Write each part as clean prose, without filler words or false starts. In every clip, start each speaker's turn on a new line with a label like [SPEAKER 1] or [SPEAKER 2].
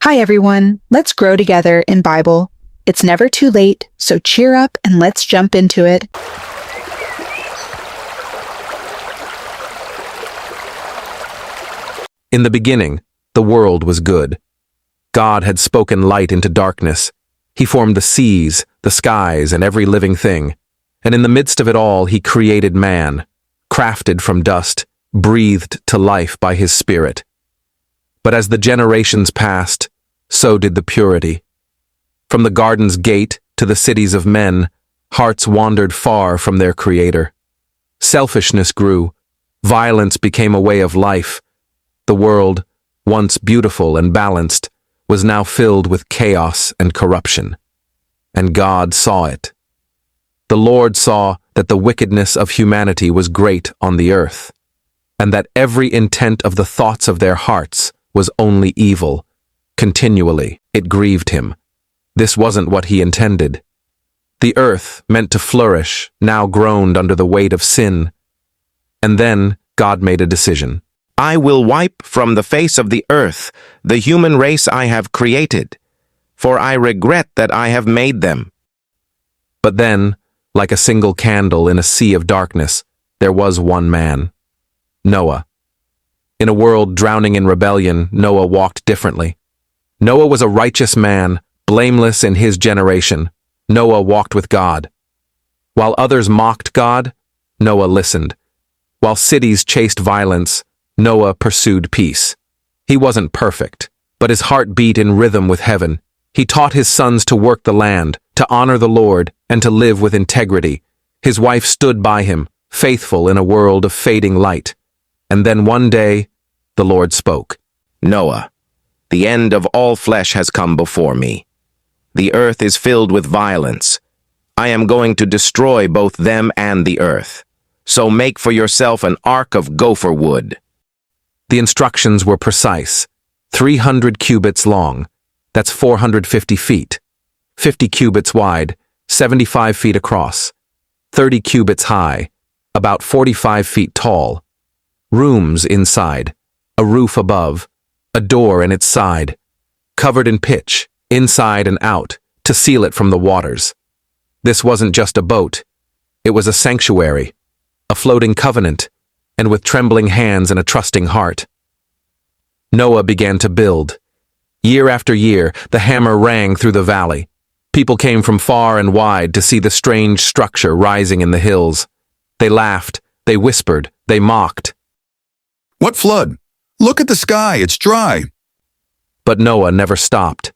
[SPEAKER 1] Hi everyone, let's grow together in Bible. It's never too late, so cheer up and let's jump into it.
[SPEAKER 2] In the beginning, the world was good. God had spoken light into darkness. He formed the seas, the skies, and every living thing. And in the midst of it all, he created man, crafted from dust, breathed to life by his Spirit. But as the generations passed, so did the purity. From the garden's gate to the cities of men, hearts wandered far from their Creator. Selfishness grew. Violence became a way of life. The world, once beautiful and balanced, was now filled with chaos and corruption. And God saw it. The Lord saw that the wickedness of humanity was great on the earth, and that every intent of the thoughts of their hearts was only evil. Continually, it grieved him. This wasn't what he intended. The earth, meant to flourish, now groaned under the weight of sin. And then God made a decision.
[SPEAKER 3] I will wipe from the face of the earth the human race I have created, for I regret that I have made them.
[SPEAKER 2] But then, like a single candle in a sea of darkness, there was one man, Noah. In a world drowning in rebellion, Noah walked differently. Noah was a righteous man, blameless in his generation. Noah walked with God. While others mocked God, Noah listened. While cities chased violence, Noah pursued peace. He wasn't perfect, but his heart beat in rhythm with heaven. He taught his sons to work the land, to honor the Lord, and to live with integrity. His wife stood by him, faithful in a world of fading light. And then one day, the Lord spoke.
[SPEAKER 3] Noah, the end of all flesh has come before me. The earth is filled with violence. I am going to destroy both them and the earth. So make for yourself an ark of gopher wood.
[SPEAKER 2] The instructions were precise. 300 cubits long. That's 450 feet. 50 cubits wide, 75 feet across. 30 cubits high, about 45 feet tall. Rooms inside, a roof above, a door in its side, covered in pitch, inside and out, to seal it from the waters. This wasn't just a boat. It was a sanctuary, a floating covenant, and with trembling hands and a trusting heart. Noah began to build. Year after year, the hammer rang through the valley. People came from far and wide to see the strange structure rising in the hills. They laughed, they whispered, they mocked.
[SPEAKER 4] What flood? Look at the sky, it's dry.
[SPEAKER 2] But Noah never stopped.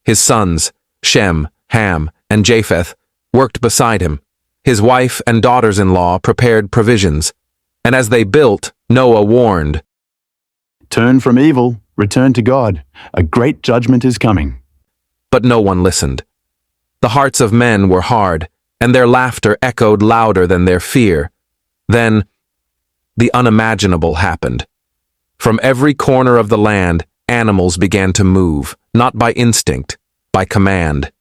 [SPEAKER 2] His sons, Shem, Ham, and Japheth, worked beside him. His wife and daughters-in-law prepared provisions. And as they built, Noah warned,
[SPEAKER 5] Turn from evil, return to God. A great judgment is coming.
[SPEAKER 2] But no one listened. The hearts of men were hard, and their laughter echoed louder than their fear. Then, the unimaginable happened. From every corner of the land, animals began to move, not by instinct, by command.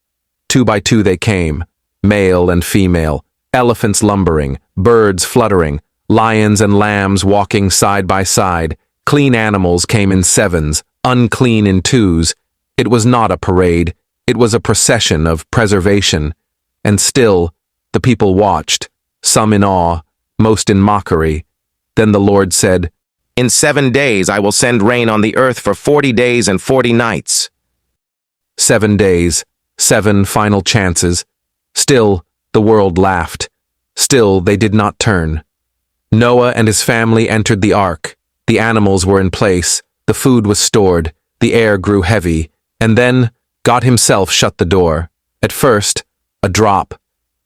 [SPEAKER 2] 2 by 2 they came, male and female, elephants lumbering, birds fluttering, lions and lambs walking side by side. Clean animals came in 7s, unclean in 2s. It was not a parade, it was a procession of preservation. And still, the people watched, some in awe, most in mockery. Then the Lord said,
[SPEAKER 3] In 7 days I will send rain on the earth for 40 days and 40 nights.
[SPEAKER 2] 7 days, 7 final chances. Still, the world laughed. Still, they did not turn. Noah and his family entered the ark. The animals were in place. The food was stored. The air grew heavy. And then, God himself shut the door. At first, a drop.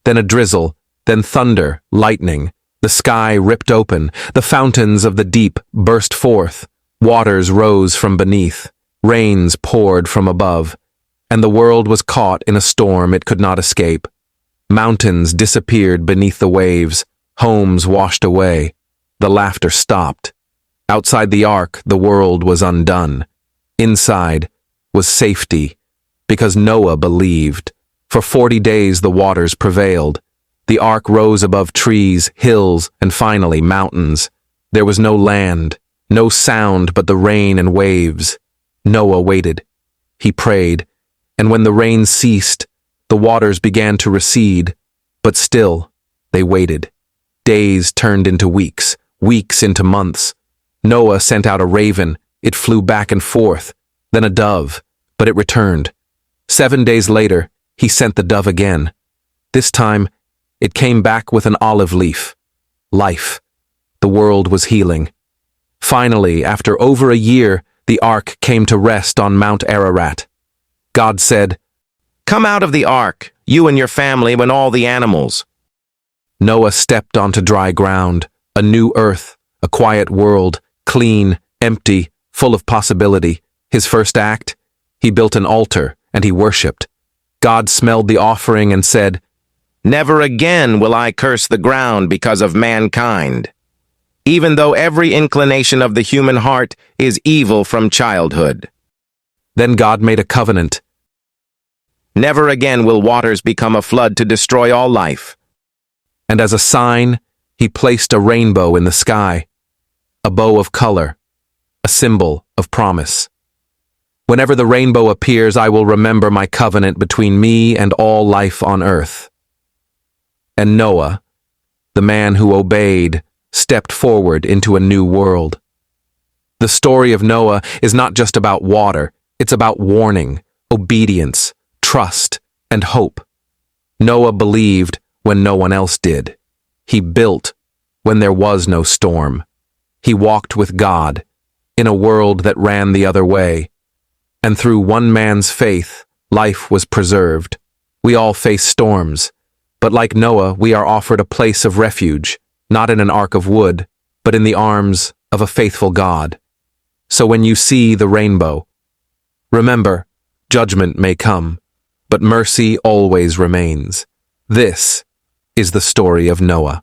[SPEAKER 2] Then a drizzle. Then thunder, lightning. The sky ripped open. The fountains of the deep burst forth. Waters rose from beneath. Rains poured from above. And the world was caught in a storm it could not escape. Mountains disappeared beneath the waves. Homes washed away. The laughter stopped. Outside the ark, the world was undone. Inside was safety, because Noah believed. For 40 days the waters prevailed. The ark rose above trees, hills, and finally mountains. There was no land, no sound but the rain and waves. Noah waited. He prayed, and when the rain ceased, the waters began to recede, but still, they waited. Days turned into weeks, weeks into months. Noah sent out a raven. It flew back and forth, then a dove, but it returned. 7 days later, he sent the dove again. This time, it came back with an olive leaf. Life. The world was healing. Finally, after over a year, the ark came to rest on Mount Ararat. God said,
[SPEAKER 3] "Come out of the ark, you and your family and all the animals."
[SPEAKER 2] Noah stepped onto dry ground, a new earth, a quiet world, clean, empty, full of possibility. His first act? He built an altar, and he worshipped. God smelled the offering and said,
[SPEAKER 3] "Never again will I curse the ground because of mankind, even though every inclination of the human heart is evil from childhood."
[SPEAKER 2] Then God made a covenant.
[SPEAKER 3] Never again will waters become a flood to destroy all life.
[SPEAKER 2] And as a sign, he placed a rainbow in the sky, a bow of color, a symbol of promise. Whenever the rainbow appears, I will remember my covenant between me and all life on earth. And Noah, the man who obeyed, stepped forward into a new world. The story of Noah is not just about water, it's about warning, obedience, trust, and hope. Noah believed when no one else did. He built when there was no storm. He walked with God in a world that ran the other way. And through one man's faith, life was preserved. We all face storms, but like Noah, we are offered a place of refuge, not in an ark of wood, but in the arms of a faithful God. So when you see the rainbow, remember, judgment may come, but mercy always remains. This is the story of Noah.